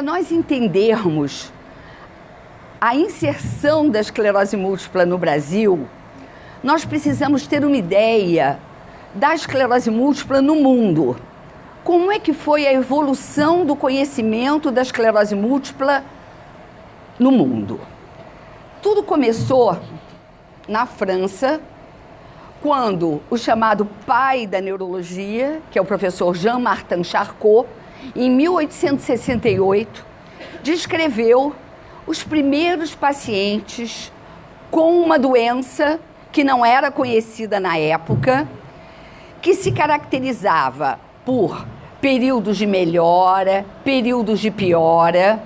Para nós entendermos a inserção da esclerose múltipla no Brasil, nós precisamos ter uma ideia da esclerose múltipla no mundo. Como é que foi a evolução do conhecimento da esclerose múltipla no mundo? Tudo começou na França, quando o chamado pai da neurologia, que é o professor Jean-Martin Charcot, em 1868, descreveu os primeiros pacientes com uma doença que não era conhecida na época, que se caracterizava por períodos de melhora, períodos de piora,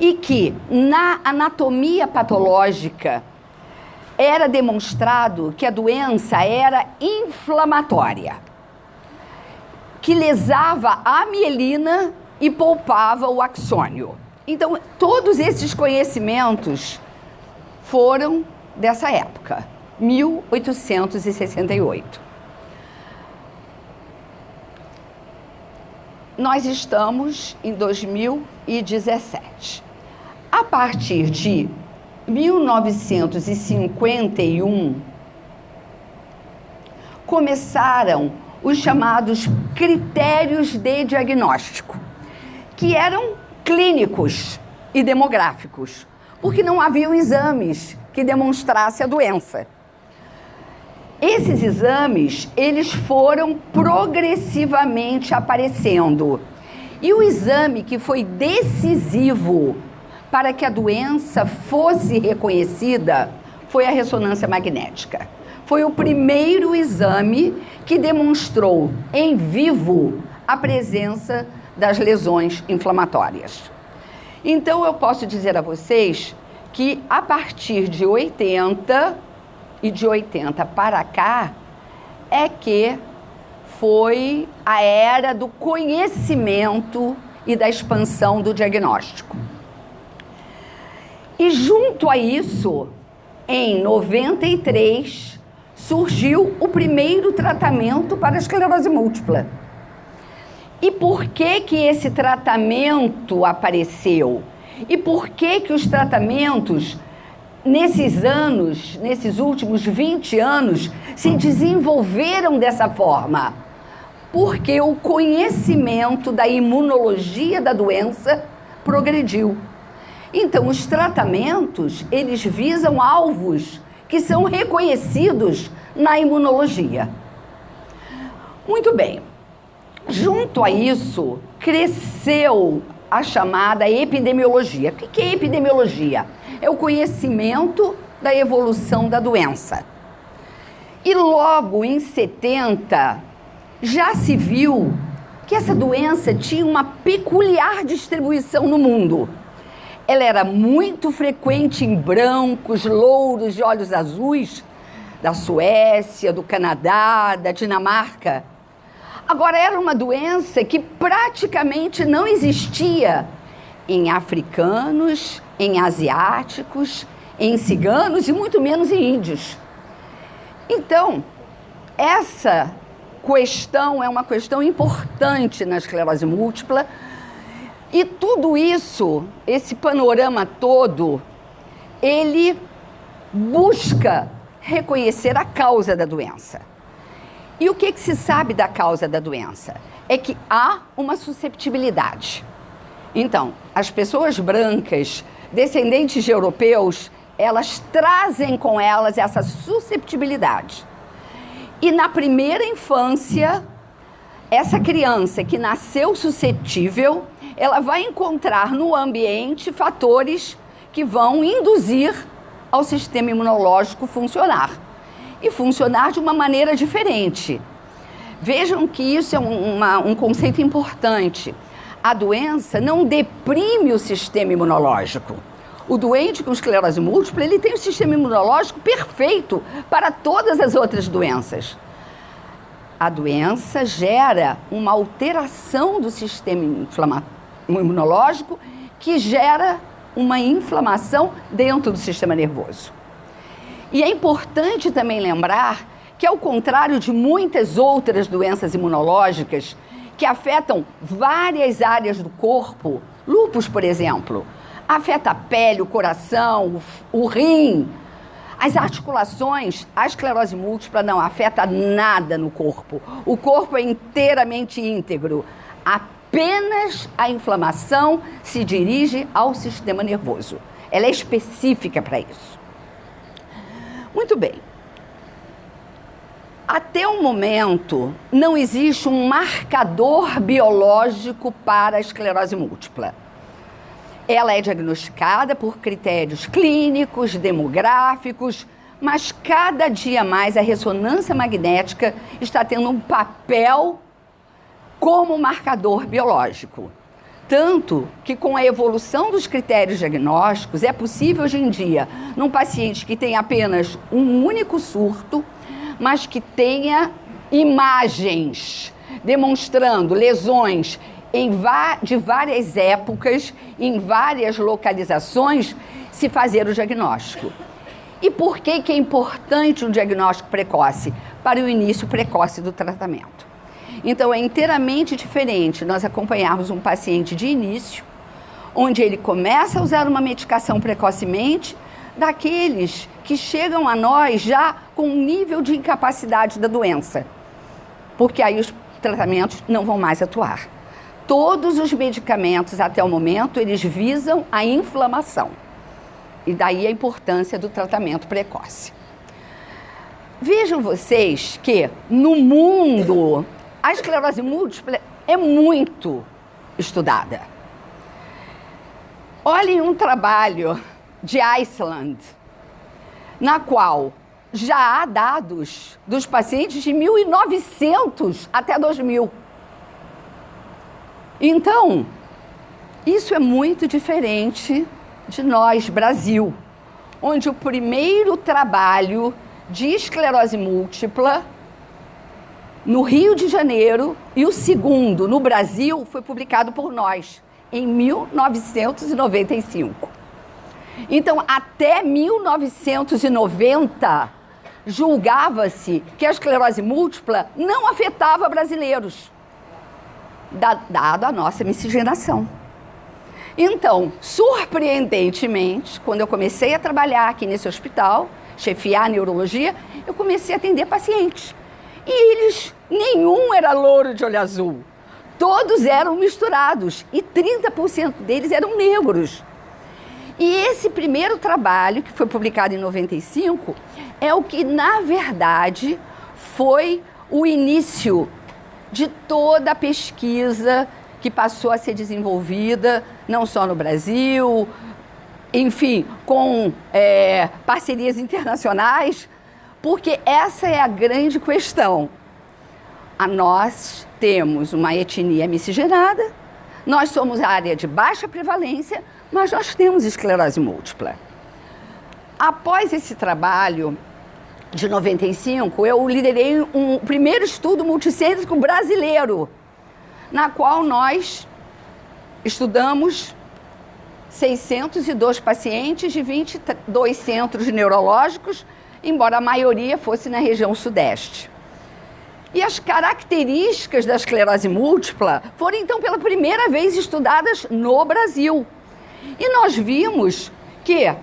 e que na anatomia patológica era demonstrado que a doença era inflamatória, que lesava a mielina e poupava o axônio. Então, todos esses conhecimentos foram dessa época, 1868. Nós estamos em 2017. A partir de 1951, começaram os chamados critérios de diagnóstico, que eram clínicos e demográficos, porque não haviam exames que demonstrassem a doença. Esses exames, eles foram progressivamente aparecendo. E o exame que foi decisivo para que a doença fosse reconhecida foi a ressonância magnética. Foi o primeiro exame que demonstrou em vivo a presença das lesões inflamatórias. Então, eu posso dizer a vocês que a partir de 80 e de 80 para cá é que foi a era do conhecimento e da expansão do diagnóstico. E junto a isso, em 93, surgiu o primeiro tratamento para a esclerose múltipla. E por que que esse tratamento apareceu? E por que que os tratamentos, nesses anos, nesses últimos 20 anos, se desenvolveram dessa forma? Porque o conhecimento da imunologia da doença progrediu. Então, os tratamentos, eles visam alvos que são reconhecidos na imunologia. Muito bem. Junto a isso, cresceu a chamada epidemiologia. O que é epidemiologia? É o conhecimento da evolução da doença. E logo em 70, já se viu que essa doença tinha uma peculiar distribuição no mundo. Ela era muito frequente em brancos, louros de olhos azuis, da Suécia, do Canadá, da Dinamarca. Agora, era uma doença que praticamente não existia em africanos, em asiáticos, em ciganos e muito menos em índios. Então, essa questão é uma questão importante na esclerose múltipla. E tudo isso, esse panorama todo, ele busca reconhecer a causa da doença. E o que se sabe da causa da doença? É que há uma susceptibilidade. Então, as pessoas brancas, descendentes de europeus, elas trazem com elas essa susceptibilidade. E na primeira infância, essa criança que nasceu suscetível, ela vai encontrar no ambiente fatores que vão induzir ao sistema imunológico funcionar. E funcionar de uma maneira diferente. Vejam que isso é um conceito importante. A doença não deprime o sistema imunológico. O doente com esclerose múltipla, ele tem um sistema imunológico perfeito para todas as outras doenças. A doença gera uma alteração do sistema imunológico que gera uma inflamação dentro do sistema nervoso. E é importante também lembrar que, ao contrário de muitas outras doenças imunológicas que afetam várias áreas do corpo, Lúpus, por exemplo, afeta a pele, o coração, o rim, as articulações. A esclerose múltipla não afeta nada no corpo. O corpo é inteiramente íntegro. Apenas a inflamação se dirige ao sistema nervoso. Ela é específica para isso. Muito bem. Até o momento, não existe um marcador biológico para a esclerose múltipla. Ela é diagnosticada por critérios clínicos, demográficos, mas cada dia mais a ressonância magnética está tendo um papel como marcador biológico. Tanto que, com a evolução dos critérios diagnósticos, é possível hoje em dia, num paciente que tem apenas um único surto, mas que tenha imagens demonstrando lesões de várias épocas, em várias localizações, se fazer o diagnóstico. E por que é importante um diagnóstico precoce? Para o início precoce do tratamento. Então, é inteiramente diferente nós acompanharmos um paciente de início, onde ele começa a usar uma medicação precocemente, daqueles que chegam a nós já com um nível de incapacidade da doença, porque aí os tratamentos não vão mais atuar. Todos os medicamentos, até o momento, eles visam a inflamação. E daí a importância do tratamento precoce. Vejam vocês que, no mundo, a esclerose múltipla é muito estudada. Olhem um trabalho de Iceland, na qual já há dados dos pacientes de 1900 até 2000. Então, isso é muito diferente de nós, Brasil, onde o primeiro trabalho de esclerose múltipla no Rio de Janeiro e o segundo no Brasil foi publicado por nós em 1995. Então, até 1990, julgava-se que a esclerose múltipla não afetava brasileiros, dado a nossa miscigenação. Então, surpreendentemente, quando eu comecei a trabalhar aqui nesse hospital, chefiar a neurologia, eu comecei a atender pacientes. E eles, nenhum era louro de olho azul. Todos eram misturados e 30% deles eram negros. E esse primeiro trabalho, que foi publicado em 95, é o que, na verdade, foi o início de toda a pesquisa que passou a ser desenvolvida, não só no Brasil, enfim, com parcerias internacionais, porque essa é a grande questão. Nós temos uma etnia miscigenada, nós somos a área de baixa prevalência, mas nós temos esclerose múltipla. Após esse trabalho de 95, eu liderei um primeiro estudo multicêntrico brasileiro, na qual nós estudamos 602 pacientes de 22 centros neurológicos, embora a maioria fosse na região sudeste. E as características da esclerose múltipla foram, então, pela primeira vez estudadas no Brasil. E nós vimos que,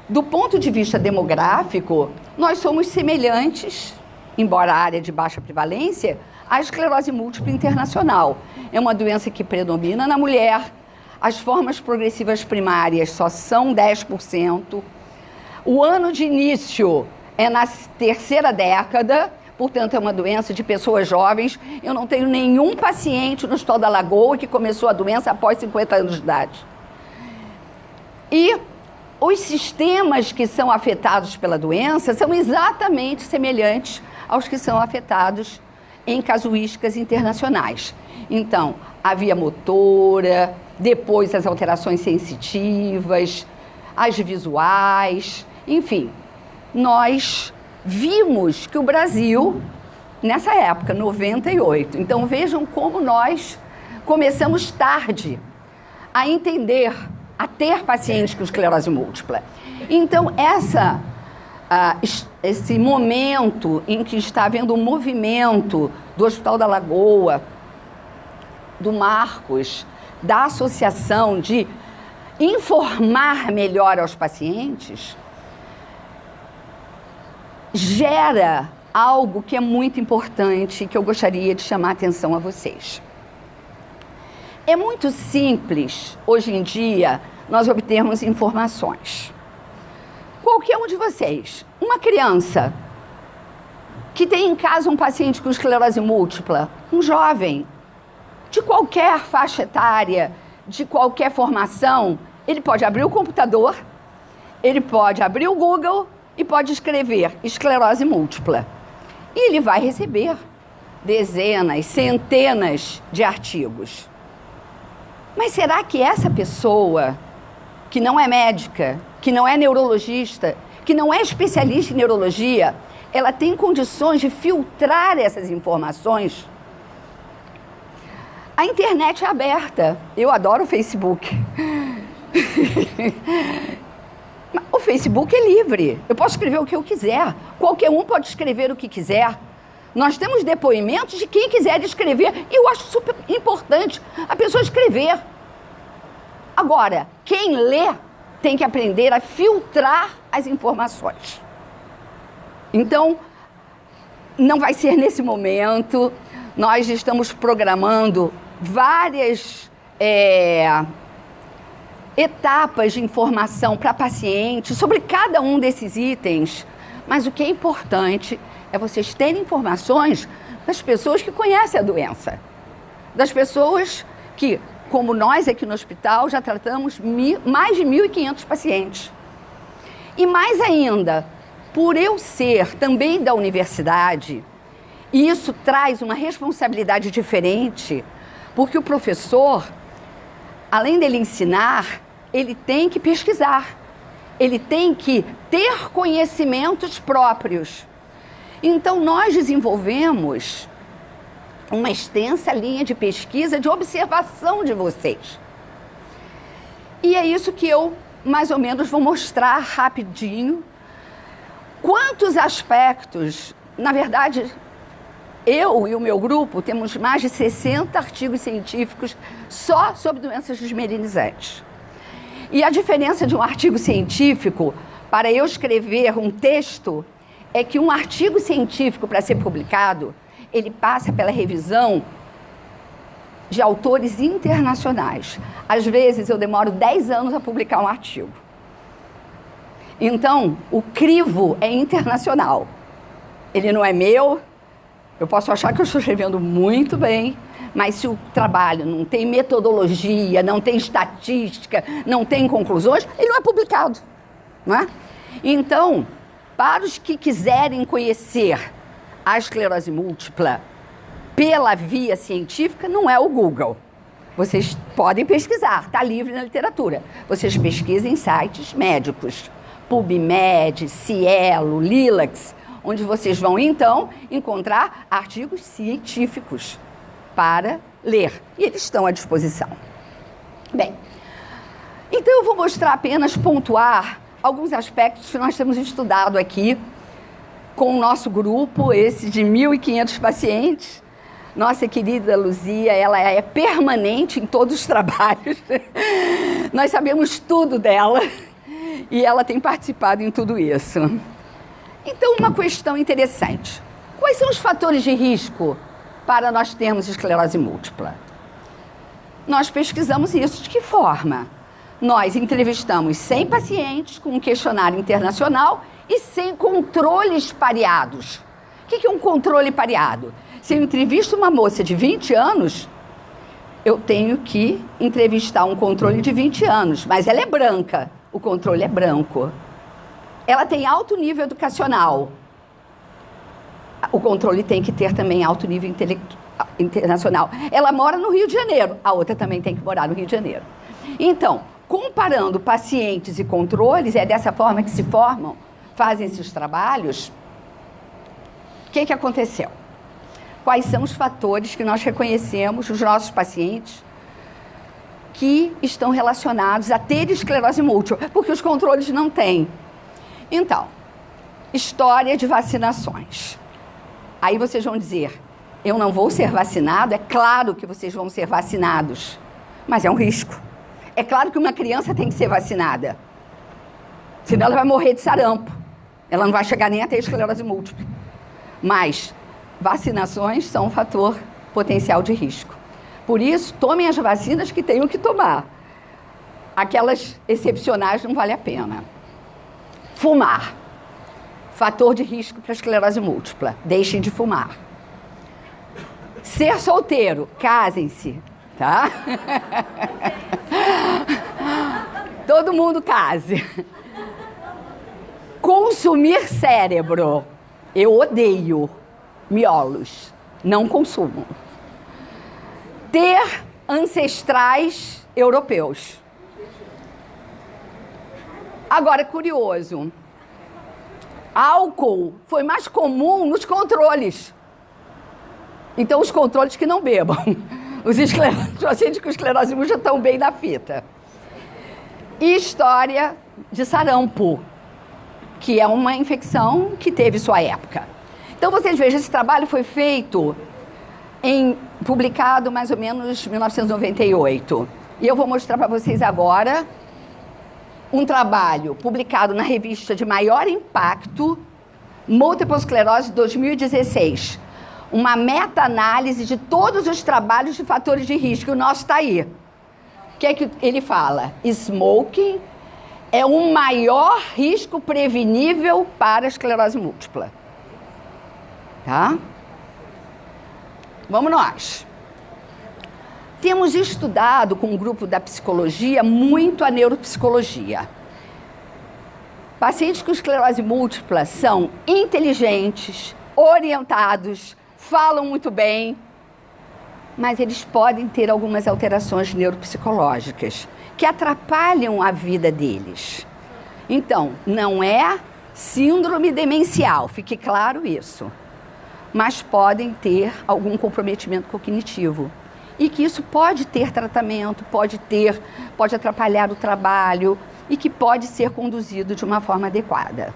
do ponto de vista demográfico, nós somos semelhantes, embora a área de baixa prevalência, à esclerose múltipla internacional. É uma doença que predomina na mulher, as formas progressivas primárias só são 10%, o ano de início é na terceira década, portanto é uma doença de pessoas jovens. Eu não tenho nenhum paciente no Hospital da Lagoa que começou a doença após 50 anos de idade. E os sistemas que são afetados pela doença são exatamente semelhantes aos que são afetados em casuísticas internacionais. Então, a via motora, depois as alterações sensitivas, as visuais, enfim. Nós vimos que o Brasil, nessa época, 98, então vejam como nós começamos tarde a entender, a ter pacientes com esclerose múltipla. Então, esse momento em que está havendo um movimento do Hospital da Lagoa, do Marcos, da associação, de informar melhor aos pacientes, gera algo que é muito importante, que eu gostaria de chamar a atenção a vocês. É muito simples, hoje em dia, nós obtermos informações. Qualquer um de vocês, uma criança que tem em casa um paciente com esclerose múltipla, um jovem, de qualquer faixa etária, de qualquer formação, ele pode abrir o computador, ele pode abrir o Google e pode escrever esclerose múltipla. E ele vai receber dezenas, centenas de artigos. Mas será que essa pessoa, que não é médica, que não é neurologista, que não é especialista em neurologia, ela tem condições de filtrar essas informações? A internet é aberta. Eu adoro o Facebook. O Facebook é livre. Eu posso escrever o que eu quiser. Qualquer um pode escrever o que quiser. Nós temos depoimentos de quem quiser escrever. E eu acho super importante a pessoa escrever. Agora, quem lê tem que aprender a filtrar as informações. Então, não vai ser nesse momento. Nós estamos programando várias etapas de informação para pacientes sobre cada um desses itens. Mas o que é importante é vocês terem informações das pessoas que conhecem a doença. Das pessoas que, como nós aqui no hospital, já tratamos mais de 1.500 pacientes. E mais ainda, por eu ser também da universidade, e isso traz uma responsabilidade diferente, porque o professor, além dele ensinar, ele tem que pesquisar, ele tem que ter conhecimentos próprios. Então, nós desenvolvemos uma extensa linha de pesquisa, de observação de vocês. E é isso que eu, mais ou menos, vou mostrar rapidinho. Quantos aspectos, na verdade, eu e o meu grupo temos mais de 60 artigos científicos só sobre doenças desmielinizantes. E a diferença de um artigo científico para eu escrever um texto é que um artigo científico, para ser publicado, ele passa pela revisão de autores internacionais. Às vezes eu demoro 10 anos a publicar um artigo. Então, o crivo é internacional. Ele não é meu. Eu posso achar que eu estou escrevendo muito bem, mas se o trabalho não tem metodologia, não tem estatística, não tem conclusões, ele não é publicado, não é? Então, para os que quiserem conhecer a esclerose múltipla pela via científica, não é o Google. Vocês podem pesquisar, está livre na literatura. Vocês pesquisem em sites médicos, PubMed, Cielo, Lilacs, onde vocês vão, então, encontrar artigos científicos para ler. E eles estão à disposição. Bem, então eu vou mostrar apenas, pontuar alguns aspectos que nós temos estudado aqui com o nosso grupo, esse de 1.500 pacientes. Nossa querida Luzia, ela é permanente em todos os trabalhos. Nós sabemos tudo dela e ela tem participado em tudo isso. Então, uma questão interessante. Quais são os fatores de risco para nós termos esclerose múltipla? Nós pesquisamos isso. De que forma? Nós entrevistamos 100 pacientes com um questionário internacional e 100 controles pareados. O que é um controle pareado? Se eu entrevisto uma moça de 20 anos, eu tenho que entrevistar um controle de 20 anos, mas ela é branca, o controle é branco. Ela tem alto nível educacional. O controle tem que ter também alto nível internacional. Ela mora no Rio de Janeiro, a outra também tem que morar no Rio de Janeiro. Então, comparando pacientes e controles, é dessa forma que se formam, fazem esses trabalhos. O que aconteceu? Quais são os fatores que nós reconhecemos nos nossos pacientes que estão relacionados a ter esclerose múltipla? Porque os controles não têm. Então, história de vacinações. Aí vocês vão dizer, eu não vou ser vacinado? É claro que vocês vão ser vacinados. mas é um risco. É claro que uma criança tem que ser vacinada, senão ela vai morrer de sarampo. Ela não vai chegar nem a ter esclerose múltipla. Mas vacinações são um fator potencial de risco. Por isso, tomem as vacinas que tenham que tomar. Aquelas excepcionais não vale a pena. Fumar. Fator de risco para esclerose múltipla. Deixem de fumar. Ser solteiro. Casem-se, tá? Todo mundo case. Consumir cérebro. Eu odeio miolos. Não consumo. Ter ancestrais europeus. Agora, curioso. Álcool foi mais comum nos controles. Então, os controles que não bebam. Os pacientes com esclerose múltipla estão bem na fita. E história de sarampo, que é uma infecção que teve sua época. Então, vocês vejam, esse trabalho foi feito, publicado mais ou menos em 1998. E eu vou mostrar para vocês agora um trabalho publicado na revista de maior impacto, Múltipla Esclerose 2016. Uma meta-análise de todos os trabalhos de fatores de risco. O nosso está aí. O que é que ele fala? Smoking é o maior risco prevenível para a esclerose múltipla. Tá? Vamos nós. Temos estudado com um grupo da psicologia muito a neuropsicologia. Pacientes com esclerose múltipla são inteligentes, orientados, falam muito bem, mas eles podem ter algumas alterações neuropsicológicas que atrapalham a vida deles. Então, não é síndrome demencial, fique claro isso, mas podem ter algum comprometimento cognitivo. E que isso pode ter tratamento, pode atrapalhar o trabalho e que pode ser conduzido de uma forma adequada.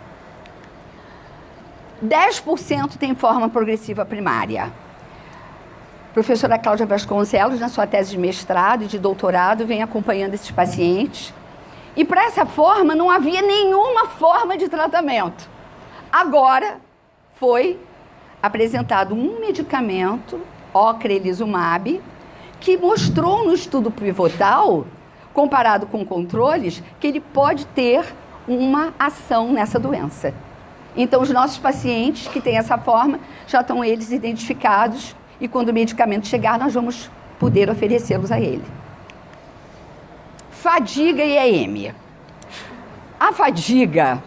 10% tem forma progressiva primária. A professora Cláudia Vasconcelos, na sua tese de mestrado e de doutorado, vem acompanhando esses pacientes. E para essa forma não havia nenhuma forma de tratamento. Agora foi apresentado um medicamento, ocrelizumab, que mostrou no estudo pivotal, comparado com controles, que ele pode ter uma ação nessa doença. Então, os nossos pacientes que têm essa forma, já estão eles identificados e quando o medicamento chegar, nós vamos poder oferecê-los a ele. Fadiga e EM. A fadiga,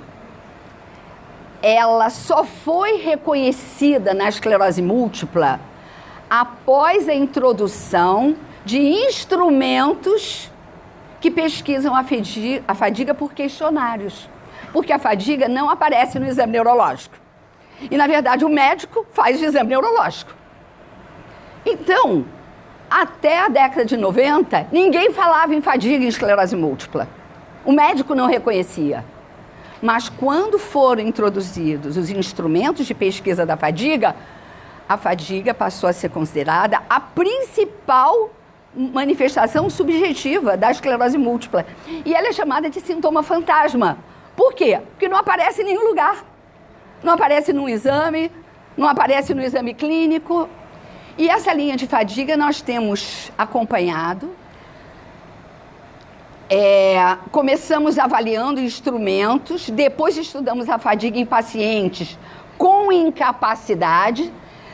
ela só foi reconhecida na esclerose múltipla após a introdução de instrumentos que pesquisam a fadiga por questionários. Porque a fadiga não aparece no exame neurológico. E, na verdade, o médico faz o exame neurológico. Então, até a década de 90, ninguém falava em fadiga em esclerose múltipla. O médico não reconhecia. Mas quando foram introduzidos os instrumentos de pesquisa da fadiga, a fadiga passou a ser considerada a principal manifestação subjetiva da esclerose múltipla. E ela é chamada de sintoma fantasma. Por quê? Porque não aparece em nenhum lugar. Não aparece num exame, não aparece no exame clínico. E essa linha de fadiga nós temos acompanhado. Começamos avaliando instrumentos, depois estudamos a fadiga em pacientes com incapacidade,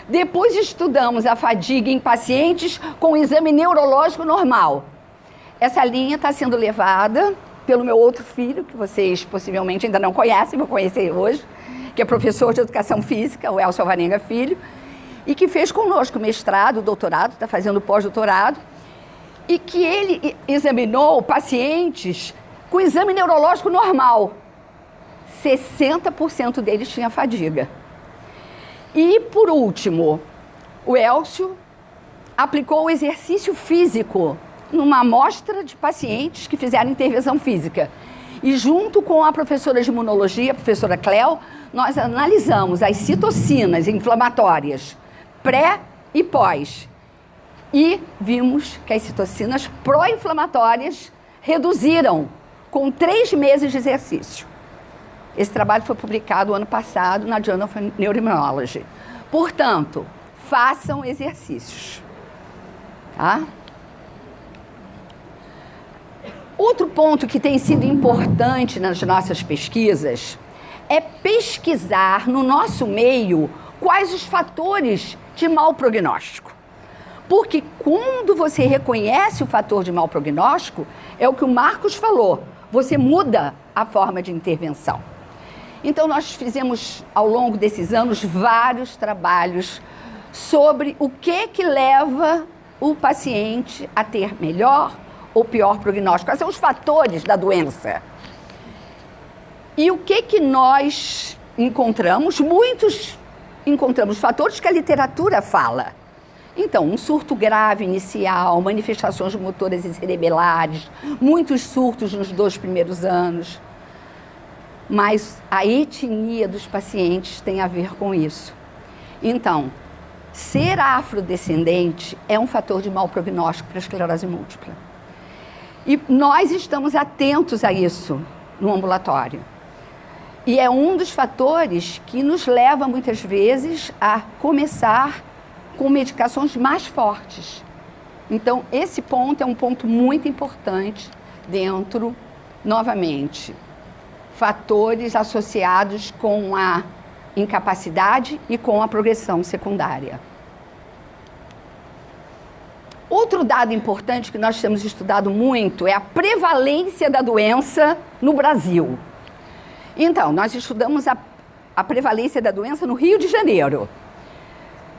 depois estudamos a fadiga em pacientes com exame neurológico normal. Essa linha está sendo levada pelo meu outro filho, que vocês possivelmente ainda não conhecem, vou conhecer hoje, que é professor de educação física, o Elcio Alvarenga Filho, e que fez conosco mestrado, doutorado, está fazendo pós-doutorado, e que ele examinou pacientes com exame neurológico normal. 60% deles tinha fadiga. E, por último, o Elcio aplicou o exercício físico numa amostra de pacientes que fizeram intervenção física. E junto com a professora de imunologia, a professora Cléo, nós analisamos as citocinas inflamatórias pré e pós. E vimos que as citocinas pró-inflamatórias reduziram com 3 meses de exercício. Esse trabalho foi publicado ano passado na Journal of Neuroimmunology. Portanto, façam exercícios. Tá? Outro ponto que tem sido importante nas nossas pesquisas é pesquisar no nosso meio quais os fatores de mau prognóstico. Porque quando você reconhece o fator de mau prognóstico, é o que o Marcos falou, você muda a forma de intervenção. Então, nós fizemos, ao longo desses anos, vários trabalhos sobre o que leva o paciente a ter melhor ou pior prognóstico. Quais são os fatores da doença? E o que nós encontramos? Encontramos fatores que a literatura fala. Então, um surto grave inicial, manifestações motoras e cerebelares, muitos surtos nos 2 primeiros anos. Mas a etnia dos pacientes tem a ver com isso. Então, ser afrodescendente é um fator de mau prognóstico para a esclerose múltipla. E nós estamos atentos a isso no ambulatório. E é um dos fatores que nos leva, muitas vezes, a começar com medicações mais fortes. Então, esse ponto é um ponto muito importante dentro, novamente, fatores associados com a incapacidade e com a progressão secundária. Outro dado importante que nós temos estudado muito é a prevalência da doença no Brasil. Então, nós estudamos a prevalência da doença no Rio de Janeiro,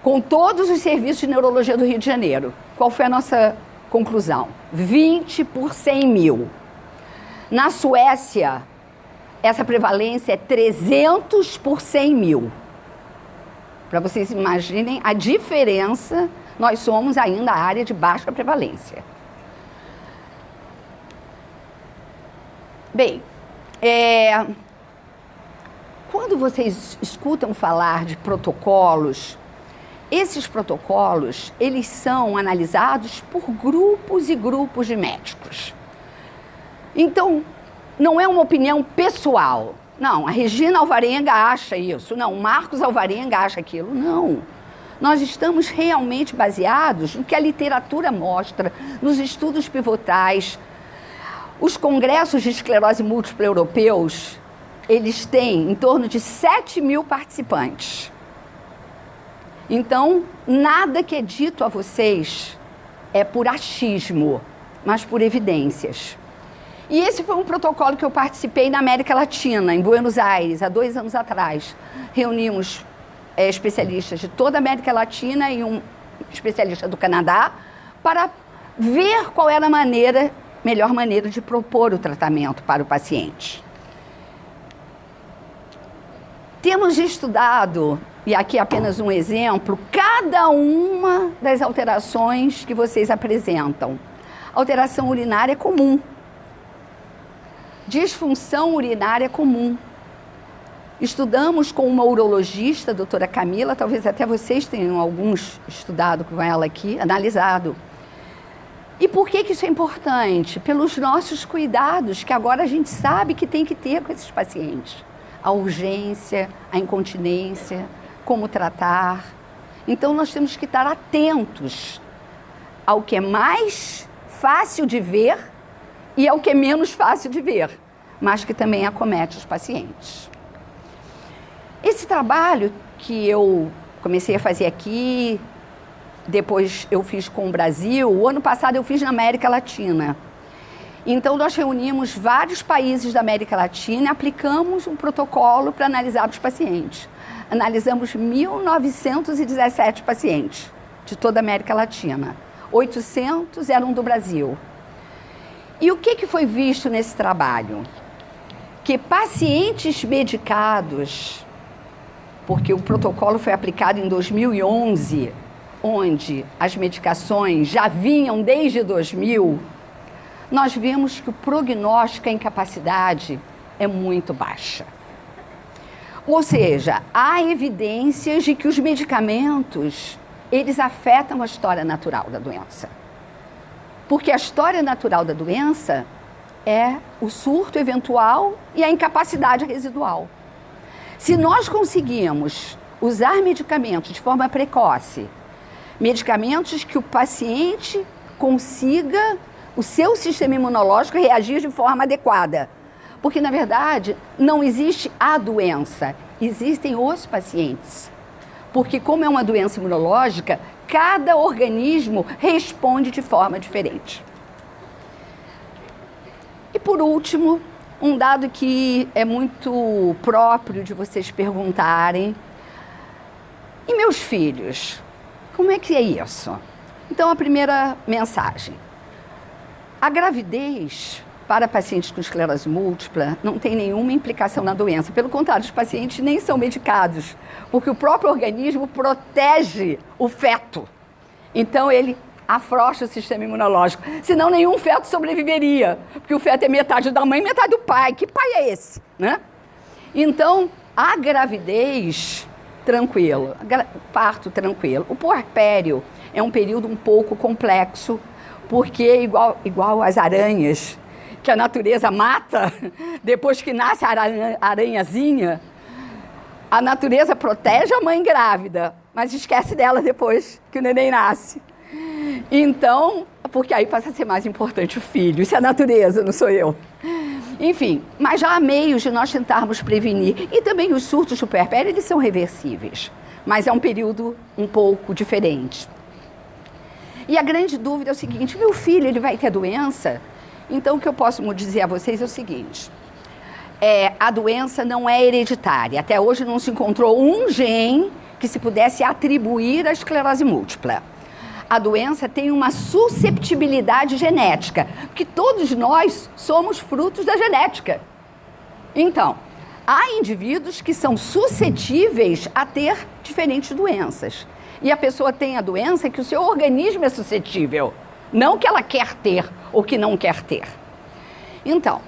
com todos os serviços de neurologia do Rio de Janeiro. Qual foi a nossa conclusão? 20 por 100 mil. Na Suécia, essa prevalência é 300 por 100 mil. Para vocês imaginem a diferença, nós somos ainda a área de baixa prevalência. Bem, quando vocês escutam falar de protocolos, esses protocolos, eles são analisados por grupos e grupos de médicos. Então, não é uma opinião pessoal. Não, a Regina Alvarenga acha isso. Não, o Marcos Alvarenga acha aquilo. Não. Nós estamos realmente baseados no que a literatura mostra, nos estudos pivotais. Os congressos de esclerose múltipla europeus, eles têm em torno de 7 mil participantes. Então, nada que é dito a vocês é por achismo, mas por evidências. E esse foi um protocolo que eu participei na América Latina, em Buenos Aires, há 2 anos atrás. Reunimos especialistas de toda a América Latina e um especialista do Canadá para ver qual era a melhor maneira de propor o tratamento para o paciente. Temos estudado, e aqui apenas um exemplo, cada uma das alterações que vocês apresentam. Alteração urinária é comum. Disfunção urinária comum. Estudamos com uma urologista, a doutora Camila, talvez até vocês tenham alguns estudado com ela aqui, analisado. E por que isso é importante? Pelos nossos cuidados, que agora a gente sabe que tem que ter com esses pacientes. A urgência, a incontinência, como tratar. Então, nós temos que estar atentos ao que é mais fácil de ver e ao que é menos fácil de ver, mas que também acomete os pacientes. Esse trabalho que eu comecei a fazer aqui, depois eu fiz com o Brasil, o ano passado eu fiz na América Latina. Então, nós reunimos vários países da América Latina e aplicamos um protocolo para analisar os pacientes. Analisamos 1.917 pacientes de toda a América Latina. 800 eram do Brasil. E o que foi visto nesse trabalho? Que pacientes medicados, porque o protocolo foi aplicado em 2011, onde as medicações já vinham desde 2000, nós vimos que o prognóstico, a incapacidade, é muito baixa. Ou seja, há evidências de que os medicamentos eles afetam a história natural da doença. Porque a história natural da doença é o surto eventual e a incapacidade residual. Se nós conseguimos usar medicamentos de forma precoce, medicamentos que o paciente consiga, o seu sistema imunológico, reagir de forma adequada. Porque, na verdade, não existe a doença, existem os pacientes. Porque, como é uma doença imunológica, cada organismo responde de forma diferente. E, por último, um dado que é muito próprio de vocês perguntarem: e meus filhos? Como é que é isso? Então, a primeira mensagem. A gravidez para pacientes com esclerose múltipla não tem nenhuma implicação na doença. Pelo contrário, os pacientes nem são medicados, porque o próprio organismo protege o feto. Então, ele afrouxa o sistema imunológico. Senão, nenhum feto sobreviveria, porque o feto é metade da mãe e metade do pai. Que pai é esse, né? Então, a gravidez, tranquilo. Parto, tranquilo. O puerpério é um período um pouco complexo, porque igual as aranhas, que a natureza mata, depois que nasce a aranhazinha, a natureza protege a mãe grávida, mas esquece dela depois que o neném nasce. Então, porque aí passa a ser mais importante o filho, isso é a natureza, não sou eu. Enfim, mas já há meios de nós tentarmos prevenir. E também os surtos do puerpério, eles são reversíveis, mas é um período um pouco diferente. E a grande dúvida é o seguinte: meu filho, ele vai ter doença? Então, o que eu posso dizer a vocês é o seguinte: a doença não é hereditária. Até hoje não se encontrou um gene que se pudesse atribuir à esclerose múltipla. A doença tem uma susceptibilidade genética, porque todos nós somos frutos da genética. Então, há indivíduos que são suscetíveis a ter diferentes doenças. E a pessoa tem a doença que o seu organismo é suscetível, não que ela quer ter ou que não quer ter. Então,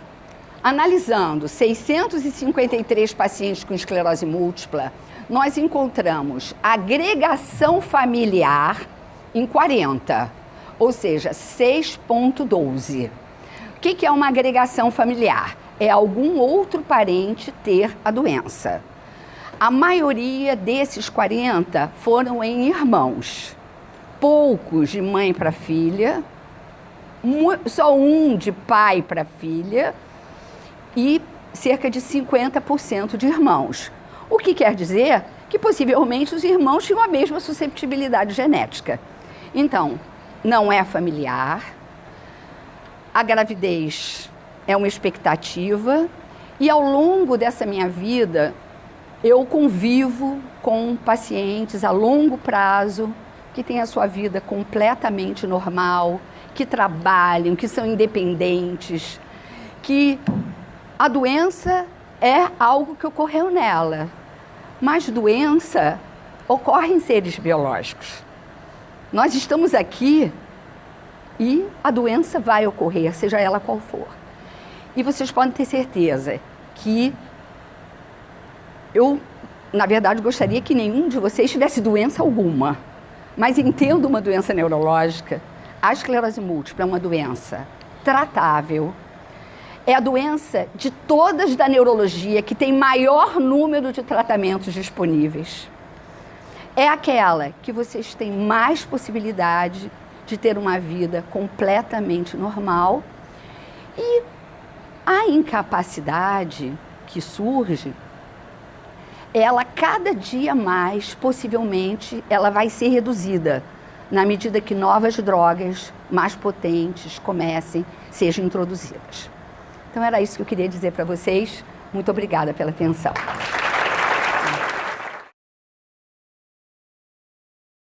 analisando 653 pacientes com esclerose múltipla, nós encontramos agregação familiar em 40, ou seja, 6,12. O que é uma agregação familiar? É algum outro parente ter a doença. A maioria desses 40 foram em irmãos. Poucos de mãe para filha, só um de pai para filha e cerca de 50% de irmãos. O que quer dizer que possivelmente os irmãos tinham a mesma susceptibilidade genética. Então, não é familiar, a gravidez é uma expectativa e ao longo dessa minha vida eu convivo com pacientes a longo prazo que têm a sua vida completamente normal, que trabalham, que são independentes, que a doença é algo que ocorreu nela, mas doença ocorre em seres biológicos. Nós estamos aqui e a doença vai ocorrer, seja ela qual for. E vocês podem ter certeza que eu, na verdade, gostaria que nenhum de vocês tivesse doença alguma. Mas entendo uma doença neurológica. A esclerose múltipla é uma doença tratável. É a doença de todas da neurologia que tem maior número de tratamentos disponíveis. É aquela que vocês têm mais possibilidade de ter uma vida completamente normal. E a incapacidade que surge, ela cada dia mais, possivelmente, ela vai ser reduzida na medida que novas drogas mais potentes sejam introduzidas. Então era isso que eu queria dizer para vocês. Muito obrigada pela atenção.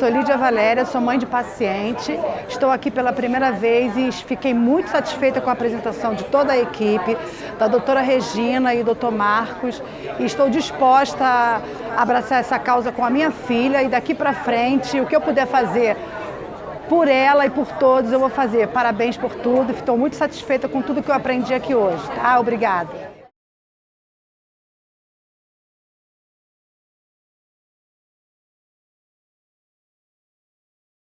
Sou Lídia Valéria, sou mãe de paciente, estou aqui pela primeira vez e fiquei muito satisfeita com a apresentação de toda a equipe, da doutora Regina e do doutor Marcos, e estou disposta a abraçar essa causa com a minha filha e daqui para frente, o que eu puder fazer por ela e por todos, eu vou fazer. Parabéns por tudo, estou muito satisfeita com tudo que eu aprendi aqui hoje, tá? Obrigada.